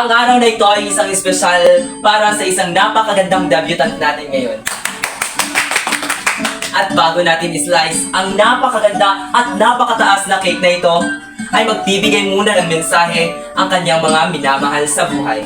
Ang araw na ito ay isang espesyal para sa isang napakagandang debutant natin ngayon. At bago natin i-slice ang napakaganda at napakataas na cake na ito, ay magbibigay muna ng mensahe ang kanyang mga minamahal sa buhay.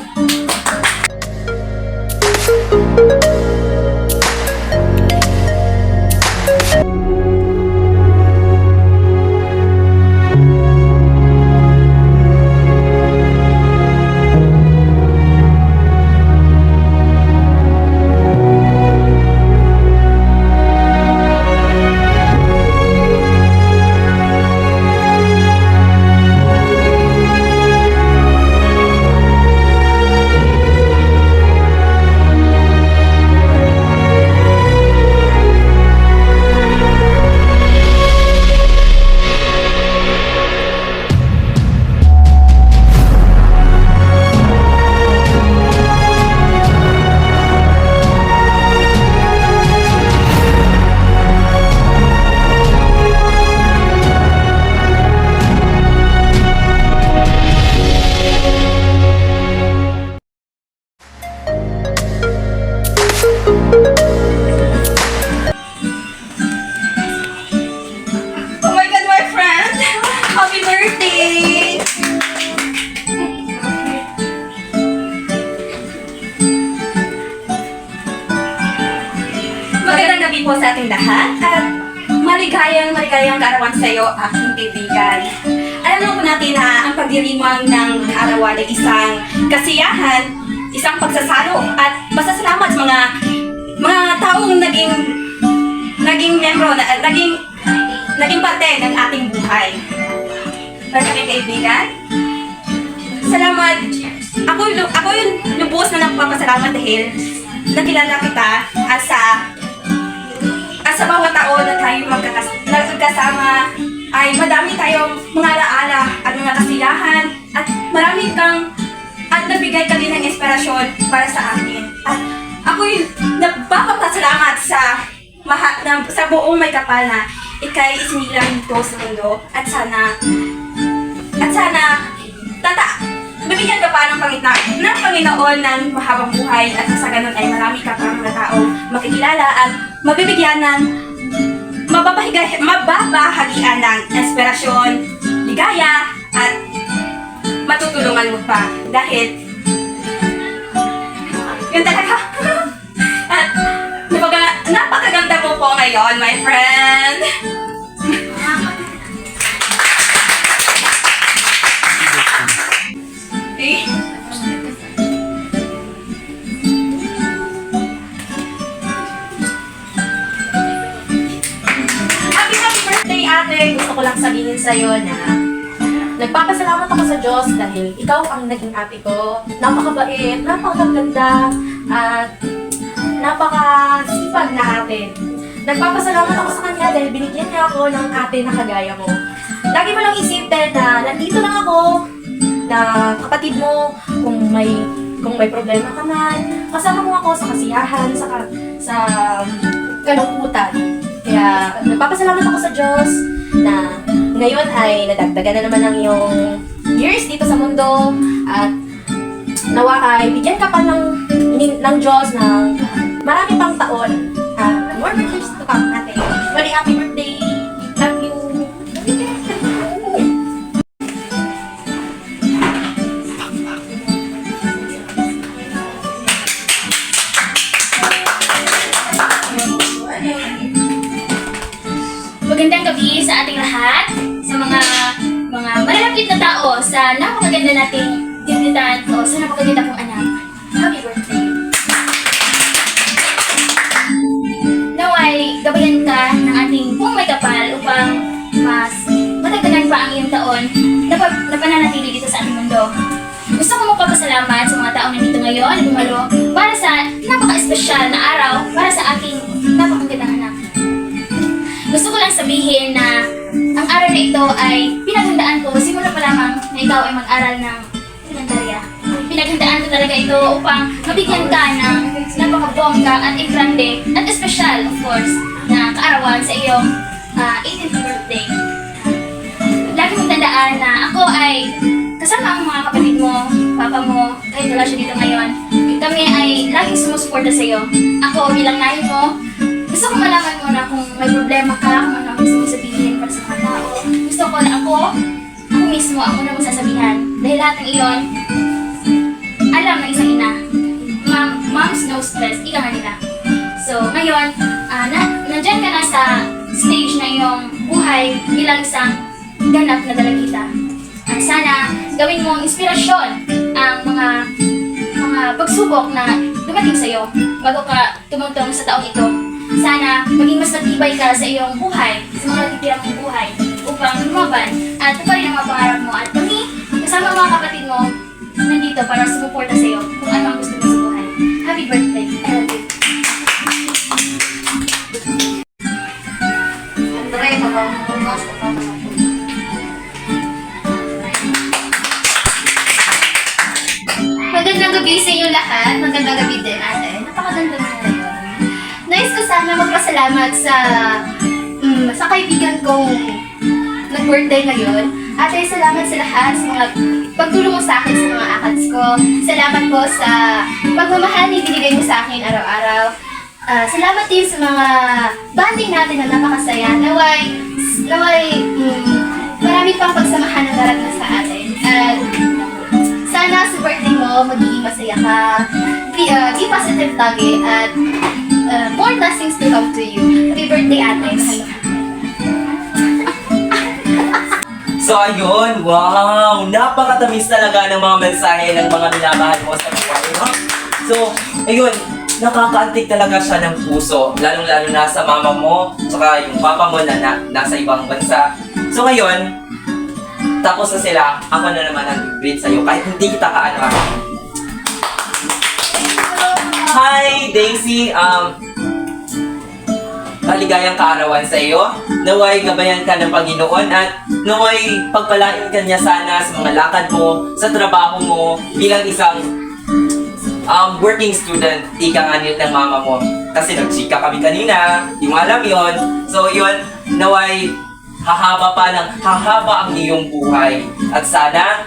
Oh my God, my friend! Happy birthday! Magandang gabi po sa ating lahat at maligayang kaarawan sa iyo, aking kaibigan. Alam po natin na ang pagdiriwang ng kaarawan ay isang kasiyahan, isang pagsasalo at pasasalamat sa mga taong naging membro, naging parte ng ating buhay. Para sa aking kaibigan, salamat. Ako yung lubos na nagpapasalamat dahil nakilala kita at sa bawat taon na tayo magkasama ay madami tayong mga alaala at mga kasiyahan at marami kang at nabigay ka din ng inspirasyon para sa akin. At ako'y nagpapasalamat sa buong may kapal na ikay isinilang dito sa mundo at sana bibigyan ka pa ng Panginoon ng mahabang buhay at sa ganun ay marami ka pa mga taong makikilala at mabibigyan ng mababahagian ng inspirasyon, ligaya at matutulungan mo pa dahil yun talaga. At napakaganda mo po ngayon, my friend. Okay. Happy birthday, ate! Gusto ko lang sabihin sa'yo na nagpapasalamat ako sa Diyos dahil ikaw ang naging ate ko. Napakabait, napakaganda, at napakasipag na ate. Nagpapasalamat ako sa kanya dahil binigyan niya ako ng ate na kagaya mo. Lagi mo lang isipin na nandito lang ako, na kapatid mo, kung may problema ka man, kasama mo ako sa kasiyahan, sa kalungkutan. Kaya nagpapasalamat ako sa Diyos na ngayon ay nadagdagan na naman ang iyong years dito sa mundo at nawa ay bigyan ka pa ng Diyos ng marami pang taon at more years to come natin. Very happy birthday! Love you! Magandang gabi sa ating lahat, sa mga malalapit na tao, sa napakaganda nating debutant o sa napakaganda kong anak. Happy birthday! Naway, gabayan ka ng ating buong may kapal upang mas matagdagan pa ang iyong taon na pananatili dito sa ating mundo. Gusto ko magpapasalamat sa mga taong nandito ngayon na dumalo para sa napaka-espesyal na araw para sa aking napakagandang anak. Gusto ko lang sabihin na ang araw na ito ay pinaghandaan ko simula pa lamang na ikaw ay mag-aral ng elementarya. Pinaghandaan ko talaga ito upang mabigyan ka ng napakabongga at grande at espesyal, of course, na kaarawan sa iyong 18th birthday. Lagi mong tandaan na ako ay kasama ang mga kapatid mo, papa mo, kahit wala siya dito ngayon, kami ay laging sumusuporta sa iyo. Ako bilang nanay mo, gusto ko malaman mo na kung may problema ka, kung ano ang gusto mo sabihin para sa mga tao. Gusto ko na ako mismo, ako na masasabihan. Dahil lahat ng iyon, alam ng isang ina. Moms no stress, ika nga nila. So, ngayon, nandyan ka na sa stage na iyong buhay bilang isang ganap na dalagita. Sana gawin mo inspirasyon ang mga pagsubok na dumating sa iyo bago ka tumungtong sa taong ito. Sana maging mas matibay ka sa iyong buhay, sa mga natitira mong buhay, upang lumaban at tuparin ang mga pangarap mo. At kami, kasama ang mga kapatid mo, nandito para sumuporta sa iyo kung ano ang gusto mo sa buhay. Happy birthday! I love you. Andre, mabangos ko pa. Magandang gabi sa inyo lahat. Magandang gabi din, ate. Napakaganda mo ngayon. Nais ko sana magpasalamat sa kaibigan kong nag-birthday ngayon. Ate, salamat sa lahat sa mga pagtulong mo sa akin sa mga akats ko. Salamat po sa pagmamahal na ibinigay mo sa akin araw-araw. Salamat din sa mga banding natin na napakasaya. Naway marami pang pagsamahan ng darating sa atin. At sana sa birthday mo, magiging masaya ka. Be positive lagi at more blessings to come to you. Happy birthday, ate. Mahal mo. So ayun, wow! Napakatamis talaga ng mga mensahe ng mga minamahal mo sa buhay, no? So, ayun, nakakaantig talaga siya ng puso, lalong-lalo na sa mama mo, saka yung papa mo na nasa ibang bansa. So ngayon, tapos na sila, ako na naman ang greet sa'yo, kahit hindi kita kaano. Hi, Daisy! Maligayang kaarawan sa iyo. Naway gabayan ka ng Panginoon at naway pagpalain ka niya sana sa mga lakad mo, sa trabaho mo, bilang isang working student, ika nga nila ng mama mo. Kasi nag-chika kami kanina, di mo alam yun. So yun, naway hahaba ang iyong buhay. At sana,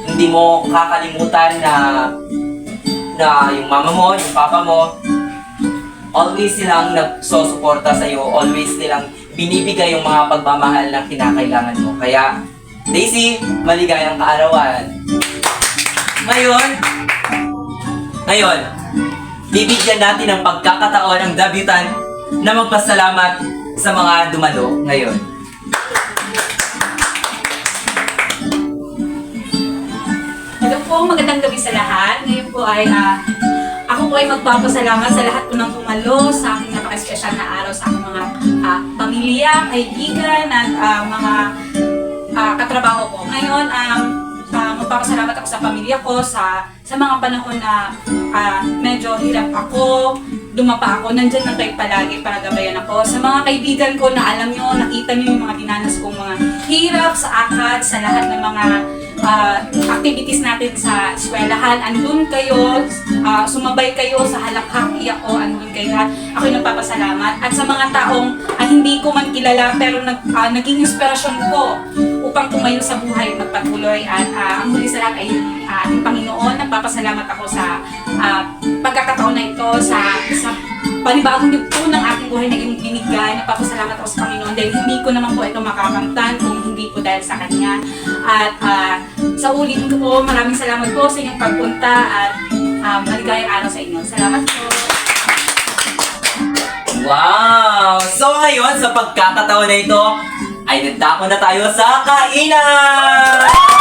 hindi mo kakalimutan na yung mama mo, yung papa mo, always silang nagsosuporta sa iyo, always silang binibigay yung mga pagmamahal na kinakailangan mo. Kaya, Daisy, maligayang kaarawan. Ngayon, bibigyan natin ng pagkakataon ang debutant na magpasalamat sa mga dumalo ngayon. Hello po, magandang gabi sa lahat. Ngayon po ay ako po ay magpapasalamat sa lahat po ng tumalo sa aking napaka-espesyal na araw sa aking mga pamilya, kaibigan at mga katrabaho ko. Ngayon, magpapasalamat ako sa pamilya ko sa mga panahon na medyo hirap ako, dumapa ako, nandyan lang kayo palagi para gabayan ako. Sa mga kaibigan ko na alam nyo, nakita nyo yung mga dinanas kong mga hirap sa akad, sa lahat ng mga activities natin sa eskwelahan, andun kayo, sumabay kayo sa halakhak, iyak ko, andun kayo lahat. Ako'y nagpapasalamat. At sa mga taong hindi ko man kilala pero naging inspirasyon ko upang tumayo sa buhay, magpatuloy. At ang huli sa lahat ay ating Panginoon. Nagpapasalamat ako sa pagkakataon na ito, sa panibagong yugto ng ating buhay na iyong binigay. Nagpapasalamat ako sa Panginoon dahil hindi ko naman po ito makakamtan kung hindi po dahil sa Kanya. At sa ulitin ko po, maraming salamat po sa inyong pagpunta at maligayang araw sa inyo. Salamat po. Wow! So ngayon, sa pagkakataon na ito, ay nagtako na tayo sa kainan!